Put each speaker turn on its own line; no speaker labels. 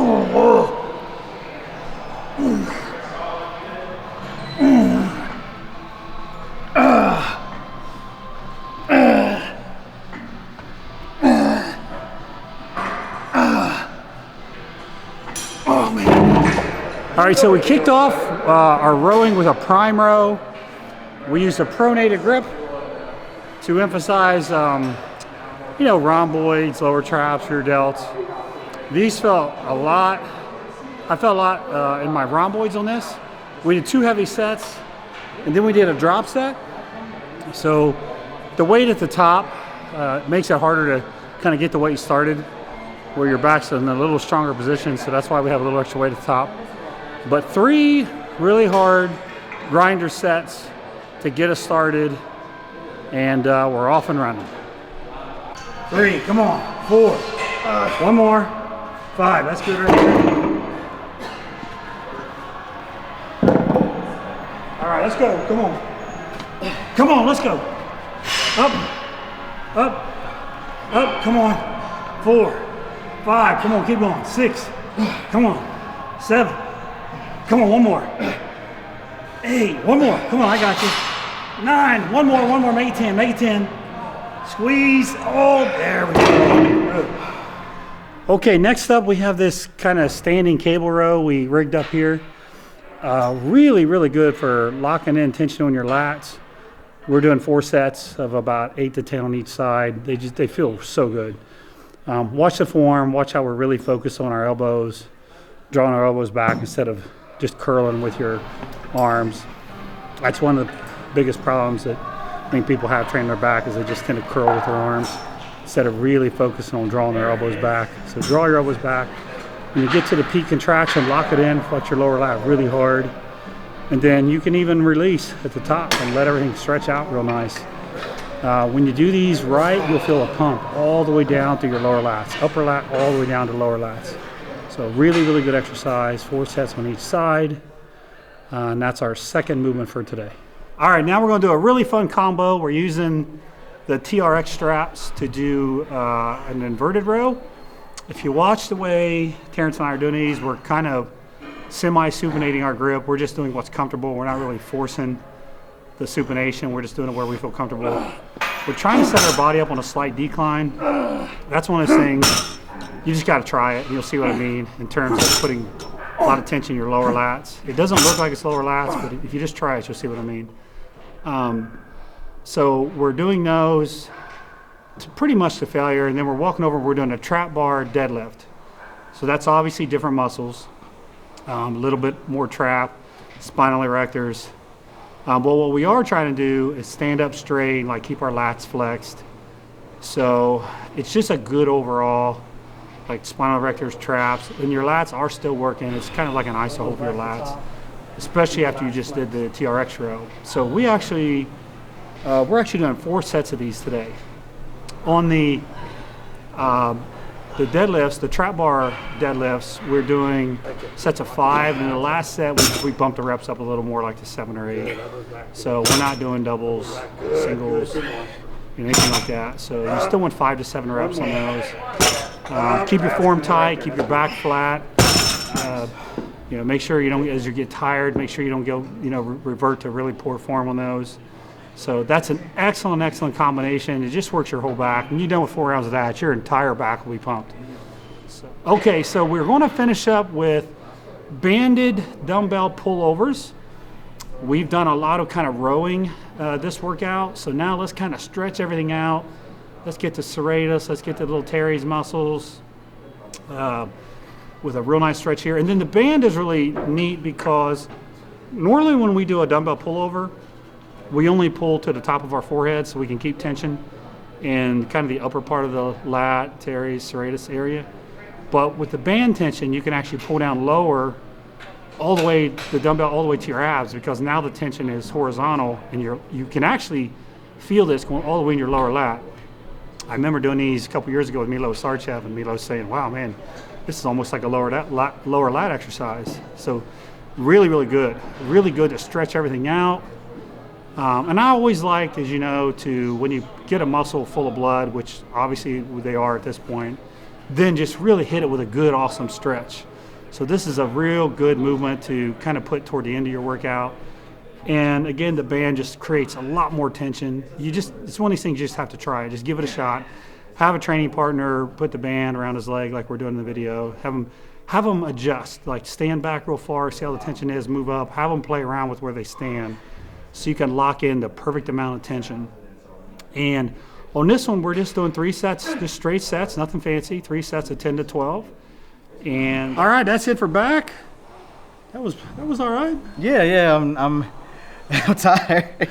All right, so we kicked off our rowing with a prime row. We used a pronated grip to emphasize, rhomboids, lower traps, rear delts. These felt a lot. I felt a lot in my rhomboids on this. We did 2 heavy sets, and then we did a drop set. So the weight at the top makes it harder to kind of get the weight started, where your back's in a little stronger position. So that's why we have a little extra weight at the top. But 3 really hard grinder sets to get us started, and we're off and running. 3, come on, 4, 1 more, 5, that's good right there. All right, let's go, come on. Come on, let's go. Up, up, up, come on. 4, 5, come on, keep going. 6, come on. 7, come on, 1 more. 8, 1 more, come on, I got you. 9, 1 more, make it 10, make it 10. Squeeze, oh, there we go. Okay, next up we have this kind of standing cable row we rigged up here. Really, really good for locking in tension on your lats. We're doing 4 sets of about 8 to 10 on each side. They feel so good. Watch the form, watch how we're really focused on our elbows, drawing our elbows back instead of just curling with your arms. That's one of the biggest problems that I think people have training their back, is they just tend to curl with their arms instead of really focusing on drawing their elbows back. So draw your elbows back. When you get to the peak contraction, lock it in, flex your lower lat really hard. And then you can even release at the top and let everything stretch out real nice. When you do these right, you'll feel a pump all the way down through your lower lats, upper lat all the way down to lower lats. So really, really good exercise, 4 sets on each side. And that's our second movement for today. All right, now we're gonna do a really fun combo. We're using the TRX straps to do an inverted row. If you watch the way Terrence and I are doing these, we're kind of semi-supinating our grip. We're just doing what's comfortable. We're not really forcing the supination. We're just doing it where we feel comfortable. We're trying to set our body up on a slight decline. That's one of those things, you just gotta try it and you'll see what I mean in terms of putting a lot of tension in your lower lats. It doesn't look like it's lower lats, but if you just try it, you'll see what I mean. So we're doing those to pretty much to failure, and then we're walking over, we're doing a trap bar deadlift. So that's obviously different muscles, a little bit more trap, spinal erectors. But what we are trying to do is stand up straight, like keep our lats flexed. So it's just a good overall, like spinal erectors, traps, and your lats are still working. It's kind of like an iso hold for your lats, especially after you just did the TRX row. So we're actually doing 4 sets of these today. On the deadlifts, the trap bar deadlifts, we're doing sets of 5, and in the last set we bumped the reps up a little more, like to 7 or 8. So we're not doing doubles, singles, anything like that. So you still want 5 to 7 reps on those. Keep your form tight, keep your back flat. Make sure you don't, as you get tired, make sure you don't go, revert to really poor form on those. So that's an excellent, excellent combination. It just works your whole back. When you're done with 4 rounds of that, your entire back will be pumped. Okay, so we're going to finish up with banded dumbbell pullovers. We've done a lot of kind of rowing this workout. So now let's kind of stretch everything out. Let's get to serratus. Let's get to little teres muscles with a real nice stretch here. And then the band is really neat because normally when we do a dumbbell pullover, we only pull to the top of our forehead so we can keep tension in kind of the upper part of the lat, teres, serratus area. But with the band tension, you can actually pull down lower all the way, the dumbbell all the way to your abs, because now the tension is horizontal and you can actually feel this going all the way in your lower lat. I remember doing these a couple years ago with Milo Sarchev, and Milo saying, wow, man, this is almost like a lower lat exercise. So really, really good to stretch everything out. And I always like, as you know, to when you get a muscle full of blood, which obviously they are at this point, then just really hit it with a good, awesome stretch. So this is a real good movement to kind of put toward the end of your workout. And again, the band just creates a lot more tension. It's one of these things you just have to try. Just give it a shot. Have a training partner put the band around his leg like we're doing in the video. Have them adjust, like stand back real far, see how the tension is, move up. Have them play around with where they stand so you can lock in the perfect amount of tension. And on this one, we're just doing 3 sets, just straight sets, nothing fancy, 3 sets of 10 to 12. And all right, that's it for back. That was all right.
Yeah, I'm tired.